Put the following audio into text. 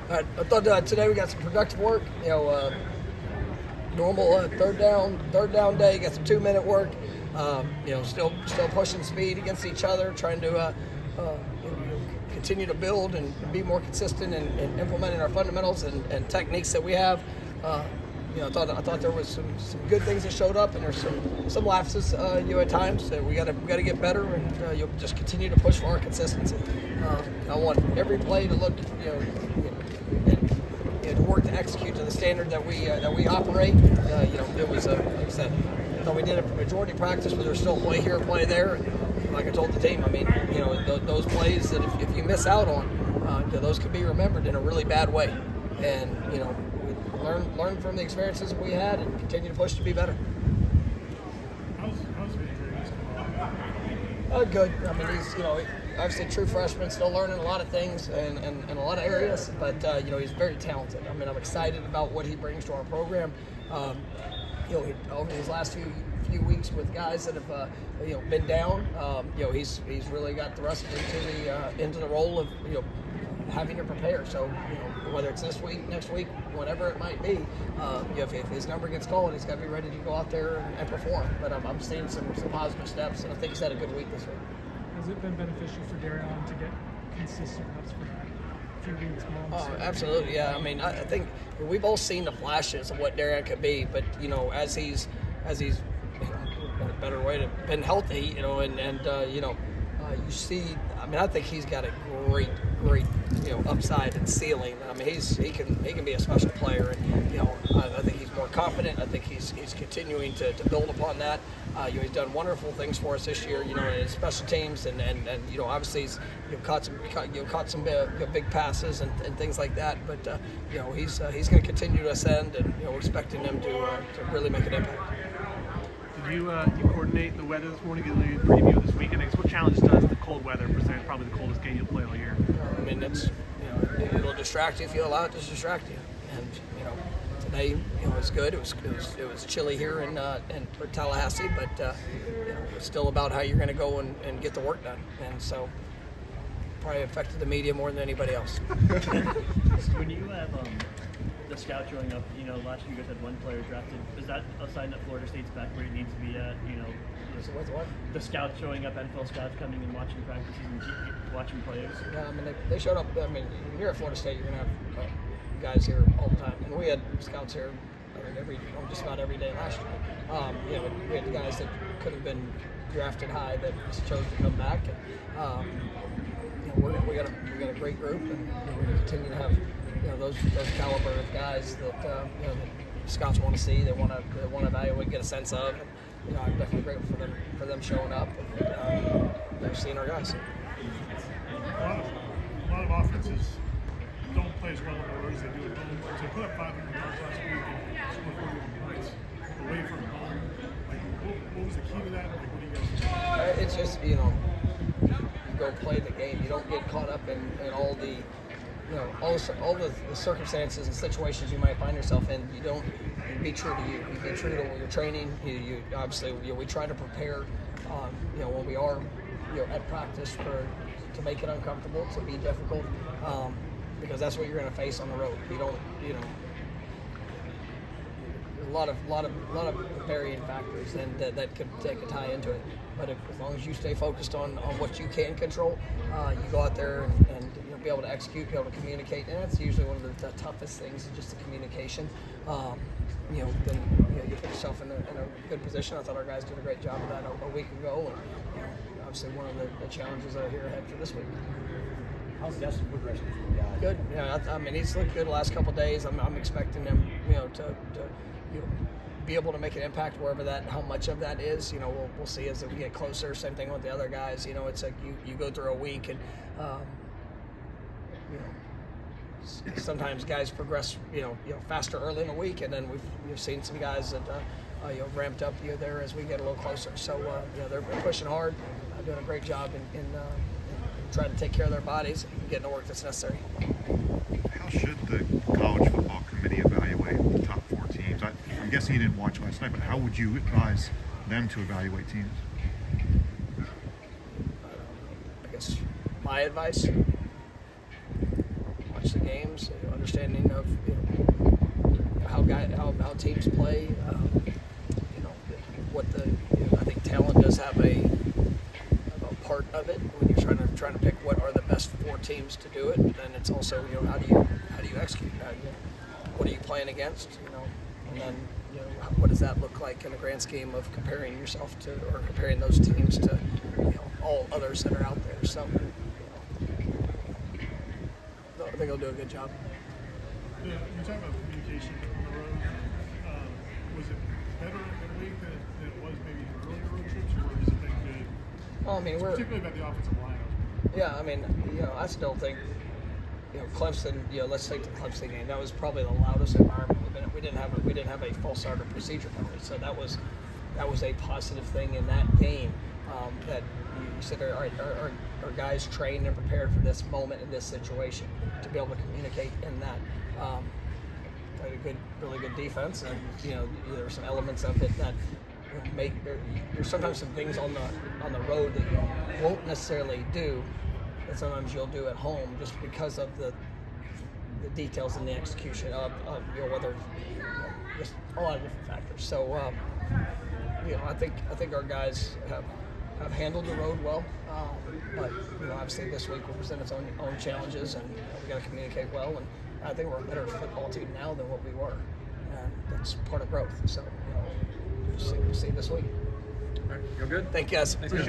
I thought today we got some productive work. Normal third down day. Got some 2-minute work. Still pushing speed against each other, trying to continue to build and be more consistent in implementing our fundamentals and techniques that we have. I thought there was some good things that showed up, and there's some lapses at times that we got to get better, and you'll just continue to push for our consistency. I want every play to look to work to execute to the standard that we operate. It was like I said, I thought we did a majority practice, but there's still play here, play there. And like I told the team, those plays that if you miss out on, those could be remembered in a really bad way. And learn from the experiences that we had and continue to push to be better. How's Good. He's obviously a true freshman, still learning a lot of things and a lot of areas, but he's very talented. I'm excited about what he brings to our program. Over these last few weeks with guys that have been down, he's really got thrust into the role of having to prepare. So whether it's this week, next week, whatever it might be, if his number gets called, he's got to be ready to go out there and perform. But I'm seeing some positive steps, and I think he's had a good week this week. Has it been beneficial for Darion to get consistent reps for a few weeks, months? Absolutely, yeah. I think we've all seen the flashes of what Darion could be, but as he's in a better way to been healthy, you see. I think he's got a great upside and ceiling. He can be a special player, and I think he's more confident. I think he's continuing to build upon that. He's done wonderful things for us this year. In his special teams, and obviously he's caught some big passes and things like that. But he's going to continue to ascend, and we're expecting him to really make an impact. Did you coordinate the weather this morning? Get a preview this weekend. What challenge does the cold weather present? Probably the coldest game you'll play all year. It'll distract you if you allow it to distract you. And today it was good. It was chilly here in Tallahassee, but it's still about how you're going to go and get the work done. And so probably affected the media more than anybody else. When you have the scout showing up, last year you guys had one player drafted. Is that a sign that Florida State's back where it needs to be at? So what? The scouts showing up, NFL scouts coming and watching practices and watching players. Yeah, they showed up. When you're at Florida State, you're gonna have guys here all the time, and we had scouts here just about every day last year. We had guys that could have been drafted high that just chose to come back. And we got a great group, and we're going to continue to have those caliber of guys that the scouts want to see. They want to evaluate, get a sense of. And, I'm definitely grateful for them showing up and they're seeing our guys. A lot of offenses don't play as well in the road as they do at home. So they put up 500 yards last week and scored 41 points away from home. What was the key to that? What do you guys do? It's just you go play the game. You don't get caught up in all the all the circumstances and situations you might find yourself in. You be true to you. You be true to your training. You obviously we try to prepare. When we are at practice to make it uncomfortable, to be difficult, because that's what you're going to face on the road. A lot of varying factors and that could tie into it. But as long as you stay focused on what you can control, you go out there and be able to execute, be able to communicate, and that's usually one of the toughest things is just the communication. Then you put yourself in a good position. I thought our guys did a great job of that a week ago, and obviously one of the challenges that are here ahead for this week. How's Destin progressing for you guys? Good. Yeah, he's looked good the last couple of days. I'm expecting him, to be able to make an impact wherever how much of that is. We'll see as we get closer. Same thing with the other guys. It's like you go through a week and sometimes guys progress faster early in the week, and then we've seen some guys that ramped up there as we get a little closer. So they're pushing hard, doing a great job in trying to take care of their bodies and getting the work that's necessary. How should the college football committee evaluate the top 4 teams? I'm guessing you didn't watch last night, but how would you advise them to evaluate teams? I guess my advice: watch the game. games, understanding of how teams play. What the I think talent does have a part of it when you're trying to pick what are the best 4 teams to do it. And it's also how do you execute that? What are you playing against? And then what does that look like in the grand scheme of comparing yourself to or comparing those teams to all others that are out there. So I think they'll do a good job. Yeah, you're talking about communication on the road. Was it better midweek than it was maybe in earlier road trips, or has it been good? Well, I mean, Particularly about the offensive line. Yeah, I mean, I still think, Clemson. Let's take the Clemson game. That was probably the loudest environment we've been in. We didn't have a false start or procedure penalty, so that was a positive thing in that game. That you said, all right, our guys trained and prepared for this moment in this situation to be able to communicate in that. Played a really good defense, and there were some elements of it that there's sometimes some things on the road that you won't necessarily do that sometimes you'll do at home just because of the details and the execution of whether just a lot of different factors. So I think our guys have handled the road well, but obviously this week will present its own challenges, and we got to communicate well. And I think we're a better football team now than what we were, and that's part of growth. So we'll see this week. All right, you're good. Thank you guys. Thanks, guys.